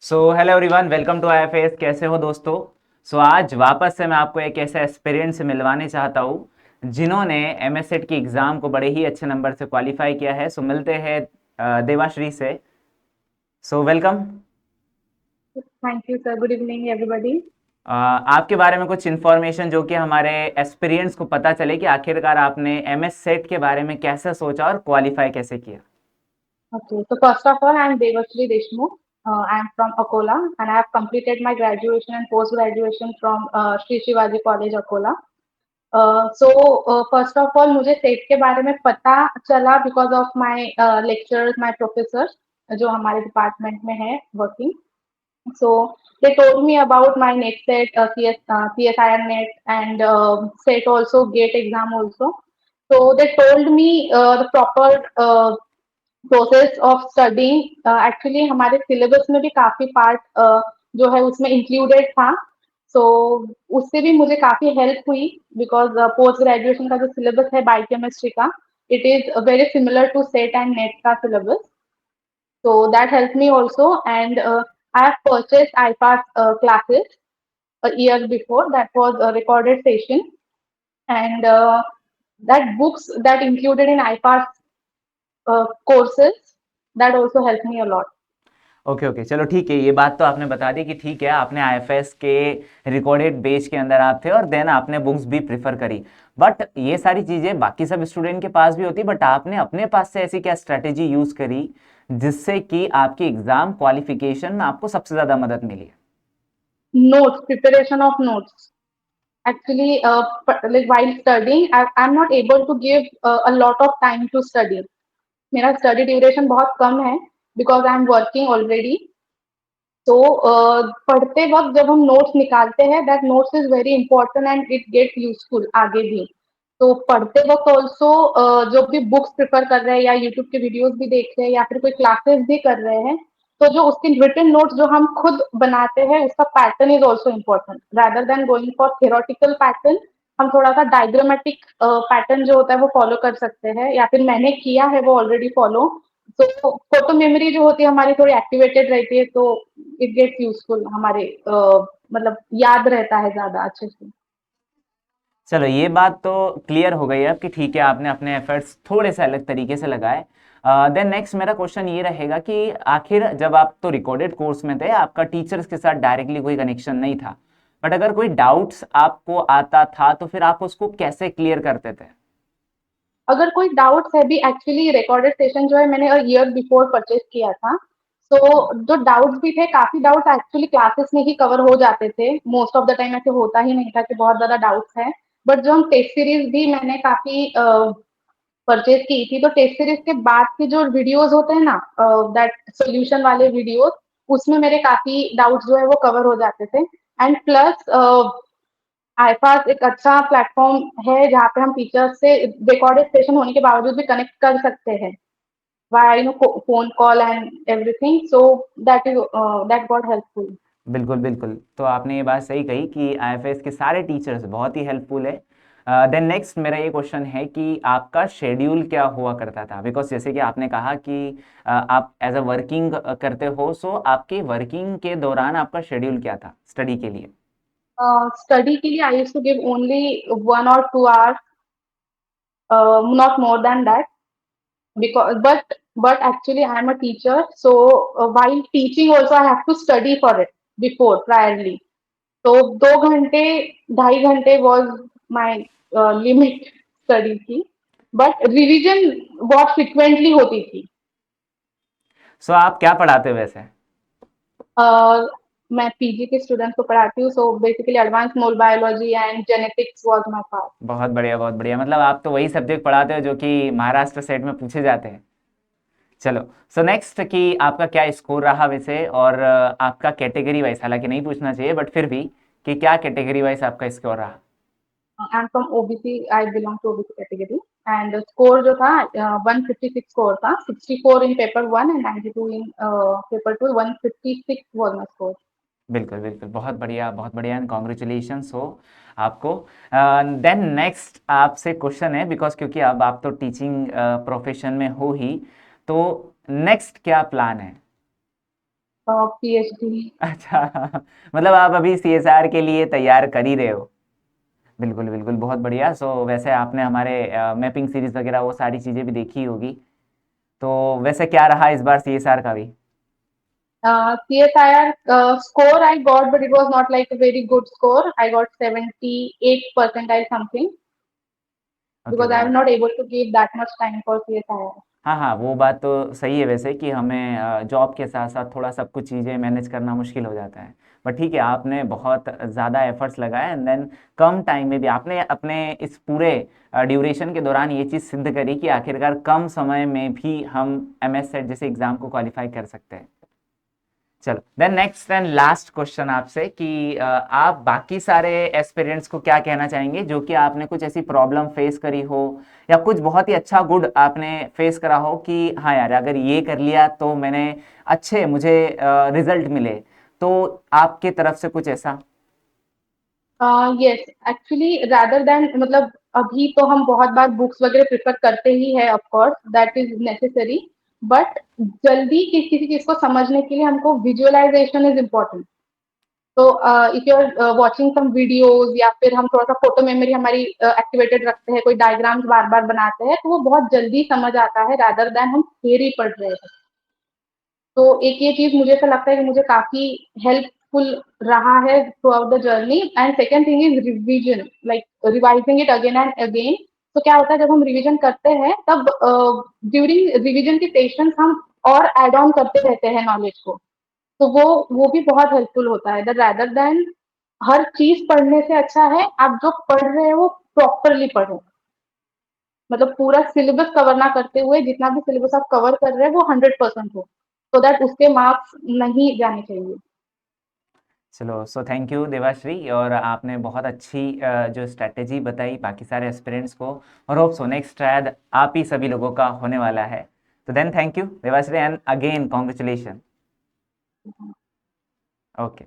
Hello everyone, welcome to IFS. कैसे हो दोस्तों? आज वापस से मैं आपको एक ऐसे एस्पिरेंट से मिलवाने चाहता हूँ जिन्होंने एमएस सेट की एग्ज़ाम को बड़े ही अच्छे नंबर से क्वालिफाई किया है। मिलते हैं देवाश्री से। Welcome. Thank you, sir. Good evening, everybody. आपके बारे में कुछ इन्फॉर्मेशन जो कि हमारे एस्पिरेंट्स को पता चले कि आखिरकार आपने एमएस सेट के बारे में कैसे सोचा और क्वालिफाई कैसे किया। Okay, so first of all, I'm Devashri Deshmukh. I'm from Akola, and I have completed my graduation and post-graduation from Sri Shivaji College, Akola. First of all, मुझे सेट के बारे में पता चला because of my lecturers, my professors, जो हमारे department में है working. So they told me about my net set, CSIR net, and set also, GATE exam also. So they told me the proper process of studying. Actually हमारे syllabus में भी काफी part जो है उसमें इंक्लूडेड था। सो उससे भी मुझे काफी हेल्प हुई बिकॉज पोस्ट ग्रेजुएशन का जो सिलेबस है बायोकेमिस्ट्री का, it is very similar to SET and NET का syllabus. So that help me also and I have purchase IPAS classes a year before. That was a recorded session, and that books that included in IPAS courses, that also helped me a lot. Okay okay, चलो ठीक है। ये बात तो आपने बता दी कि ठीक है, आपने आईएफएस के रिकॉर्डेड बेच के अंदर आप थे और देन आपने बुक्स भी प्रिफर करी। बट ये सारी चीज़ें बाकी सब स्टूडेंट के पास भी होती, बट आपने अपने पास से ऐसी क्या स्ट्रैटेजी यूज़ करी जिससे कि आपकी एग्ज़ाम क्वालिफिकेशन में आपको सबसे ज़्यादा मदद मिली? Notes, preparation of notes. Actually, like while studying, I'm not able to give a lot of time to study. मेरा स्टडी ड्यूरेशन बहुत कम है because I am working already. तो पढ़ते वक्त जब हम नोट्स निकालते हैं, that notes is very important and it get useful आगे भी। तो पढ़ते वक्त ऑल्सो जो भी बुक्स प्रिफर कर रहे हैं या यूट्यूब के वीडियोस भी देख रहे हैं या फिर कोई क्लासेस भी कर रहे हैं, तो जो उसके रिटन नोट्स जो हम खुद बनाते हैं उसका pattern is also important rather than going for theoretical pattern. हम थोड़ा सा डायग्रामेटिक पैटर्न जो होता है वो फॉलो कर सकते हैं, या फिर मैंने किया है वो ऑलरेडी फॉलो। तो फोटो मेमोरी जो होती है हमारी थोड़ी एक्टिवेटेड रहती है, तो इट गेट्स यूजफुल हमारे मतलब याद रहता है ज्यादा अच्छे से। चलो, ये बात तो क्लियर हो गई अब कि ठीक है, आपने अपने एफर्ट्स थोड़े से अलग तरीके से लगाए। देन नेक्स्ट मेरा क्वेश्चन ये रहेगा कि आखिर जब आप तो रिकॉर्डेड कोर्स में थे, आपका टीचर्स के साथ डायरेक्टली कोई कनेक्शन नहीं था, बट अगर कोई डाउट्स आपको आता था तो फिर आप उसको कैसे क्लियर करते थे? अगर कोई डाउट्स है भी, एक्चुअली रिकॉर्डेड सेशन जो है मैंने ईयर बिफोर परचेज किया था। तो जो डाउट्स भी थे, काफी डाउट्स एक्चुअली क्लासेस में ही कवर हो जाते थे। मोस्ट ऑफ द टाइम ऐसे होता ही नहीं था कि बहुत ज्यादा डाउट्स है। बट जो हम टेस्ट सीरीज भी मैंने काफी परचेज की थी, तो टेस्ट सीरीज के बाद के जो वीडियोस होते हैं ना, दैट सोल्यूशन वाले वीडियोस, उसमें मेरे काफी डाउट्स जो है वो कवर हो जाते थे। एंड प्लस आईपास एक अच्छा प्लेटफॉर्म है जहाँ पे हम टीचर्स से रिकॉर्डेड सेशन होने के बावजूद भी कनेक्ट कर सकते हैं via phone call and everything. So that got helpful. बिल्कुल बिल्कुल, तो आपने ये बात सही कही कि आईएफएस के सारे टीचर्स बहुत ही हेल्पफुल है। देन नेक्स्ट मेरा ये क्वेश्चन है कि आपका शेड्यूल क्या हुआ करता था? बिकॉज जैसे कि आपने कहा कि आप एज अ वर्किंग करते हो, सो आपके वर्किंग के दौरान आपका शेड्यूल क्या था स्टडी के लिए? स्टडी के लिए I used to give only 1 or 2 hours, not more than that. Because but actually I am a teacher, so while teaching also I have to study for it before priorly. तो 2 घंटे 2.5 घंटे was my limit study की, but revision बहुत frequently होती थी। आप क्या पढ़ाते हो वैसे? uh, मैं पीजी के स्टूडेंट्स को पढ़ाती हूँ, so basically advance mole biology and genetics was my part. बहुत बढ़िया बहुत बढ़िया, मतलब आप तो वही सब्जेक्ट पढ़ाते हो जो कि महाराष्ट्र सेट में पूछे जाते हैं। चलो, नेक्स्ट कि आपका क्या स्कोर रहा वैसे, और आपका कैटेगरी वाइज, हालांकि नहीं पूछना चाहिए बट फिर भी, कि क्या कैटेगरी वाइज आपका स्कोर रहा? I am from OBC, I belong to OBC category. And score जो था 156 स्कोर था, 64 in paper 1 and 92 in paper 2। 156 was my score. बिल्कुल बिल्कुल, बहुत बढ़िया एंड कॉन्ग्रेचुलेशंस हो आपको। देन नेक्स्ट आपसे क्वेश्चन है, बिकॉज क्योंकि अब आप तो टीचिंग प्रोफेशन में हो ही, तो नेक्स्ट क्या प्लान है? PhD। अच्छा मतलब आप अभी CSR के लिए तैयार कर ही रहे हो। बिल्कुल बिल्कुल, बहुत बढ़िया। सो वैसे आपने हमारे मैपिंग सीरीज वगैरह वो सारी चीज़ें भी देखी होगी, तो वैसे क्या रहा इस बार CSR का भी? CSIR score I got, but it was not like a very good score. I got 78 percentile something okay because I okay. was not able to give that much time for CSIR. हाँ हाँ, वो बात तो सही है वैसे कि हमें जॉब के साथ साथ थोड़ा सब कुछ चीज़ें मैनेज करना मुश्किल हो जाता है। बट ठीक है, आपने बहुत ज़्यादा एफर्ट्स लगाए एंड देन कम टाइम में भी आपने अपने इस पूरे ड्यूरेशन के दौरान ये चीज़ सिद्ध करी कि आखिरकार कम समय में भी हम MS सेट जैसे एग्ज़ाम को क्वालिफाई कर सकते हैं। चलो then next and last question आपसे कि आप बाकी सारे एस्पिरेंट्स को क्या कहना चाहेंगे जो कि आपने कुछ ऐसी प्रॉब्लम फेस करी हो या कुछ बहुत ही अच्छा गुड आपने फेस करा हो कि हाँ यार अगर ये कर लिया तो मैंने अच्छे मुझे रिजल्ट मिले, तो आपके तरफ से कुछ ऐसा? यस, एक्चुअली रादर देन मतलब अभी तो हम बहुत बार बुक्स वगैरह प्रेफर करते ही है, of course that is necessary, but जल्दी किसी चीज को समझने के लिए हमको विजुअलाइजेशन इज इम्पोर्टेंट। तो if you are watching some videos या फिर हम थोड़ा सा फोटो मेमोरी हमारी एक्टिवेटेड रखते हैं, कोई डायग्राम्स बार बार बनाते हैं, तो वो बहुत जल्दी समझ आता है रादर देन हम थियरी पढ़ रहे हैं। तो एक ये चीज मुझे ऐसा लगता है कि मुझे काफी हेल्पफुल रहा है through out the journey. And second thing is revision, like revising it again and again. तो क्या होता है जब हम रिविजन करते हैं तब ड्यूरिंग रिविजन के सेशंस हम और एड ऑन करते रहते हैं नॉलेज को, तो वो भी बहुत हेल्पफुल होता है। रादर देन हर चीज पढ़ने से अच्छा है आप जो पढ़ रहे हो वो प्रॉपरली पढ़ो, मतलब पूरा सिलेबस कवर ना करते हुए जितना भी सिलेबस आप कवर कर रहे हैं वो 100% हो, सो दैट उसके मार्क्स नहीं जाने चाहिए। चलो सो थैंक यू देवाश्री, और आपने बहुत अच्छी जो स्ट्रैटेजी बताई बाकी सारे एस्पिरेंट्स को, और होप सो नेक्स्ट शायद आप ही सभी लोगों का होने वाला है। तो then thank you Devashree and again congratulation. Okay.